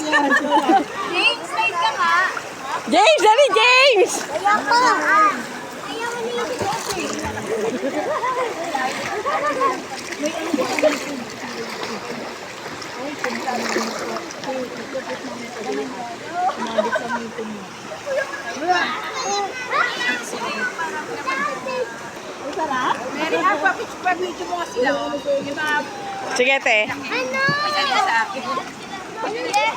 James, slide ka nga. James, dali James! Kaya pa. Kaya mo nila si Jeffrey. Mary, pa-video mo nga sila. Yung mga Sige, te. Ano? sa akin. Ano?